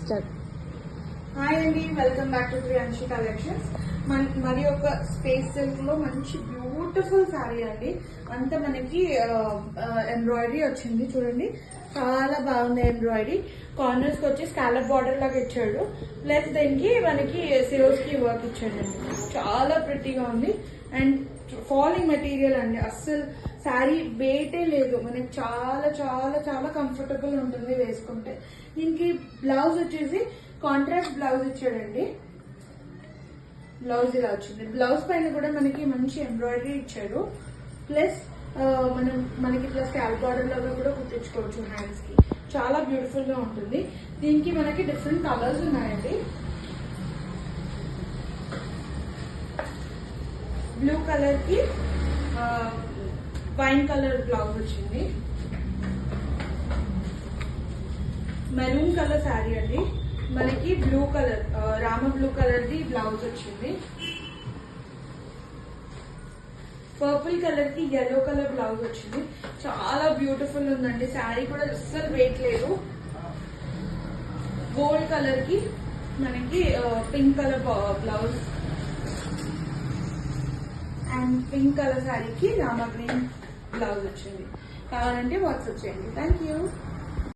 Start. Hi అండి, welcome back to Priyanshi collections. మరి ఒక స్పేస్ సిల్క్ లో మంచి బ్యూటిఫుల్ శారీ అండి. అంతా మనకి ఎంబ్రాయిడరీ వచ్చింది చూడండి, చాలా బాగుంది ఎంబ్రాయిడరీ. కార్నర్స్ కి వచ్చి స్కాలప్ బార్డర్ లాగా ఇచ్చాడు, ప్లస్ దీనికి మనకి సిరోస్ కి వర్క్ ఇచ్చాడండి. చాలా ప్రిటీగా ఉంది అండ్ ఫాలింగ్ మెటీరియల్ అండి. అస్సలు శారీ వెయిటే లేదు, మనకి చాలా చాలా చాలా కంఫర్టబుల్ ఉంటుంది వేసుకుంటే. దీనికి బ్లౌజ్ వచ్చేసి కాంట్రాస్ట్ బ్లౌజ్ ఇచ్చాడండి. బ్లౌజ్ ఇలా వచ్చింది. బ్లౌజ్ పైన కూడా మనకి మంచి ఎంబ్రాయిడరీ ఇచ్చాడు, ప్లస్ మనకి ఇట్లా స్కాల్ప్ బార్డర్ లాగా కూడా కుట్టించుకోవచ్చు హ్యాండ్స్ కి. చాలా బ్యూటిఫుల్ గా ఉంటుంది. దీనికి మనకి డిఫరెంట్ కలర్స్ ఉన్నాయండి. బ్లూ కలర్ కి వైన్ కలర్ బ్లౌజ్ వచ్చింది. మెరూన్ కలర్ శారీ అండి. మనకి blue colour Rama blue colour the blouse వచ్చింది. పర్పుల్ కలర్ కి yellow కలర్ బ్లౌజ్ వచ్చింది. చాలా బ్యూటిఫుల్ ఉందండి. శారీ కూడా అస్సలు వెయిట్ లేదు. గోల్డ్ కలర్ కి మనకి pink colour blouse and pink colour శారీకి రామ గ్రీన్ బ్లౌజ్ వచ్చింది. కావాలంటే వాట్సాప్ చేయండి. Thank you.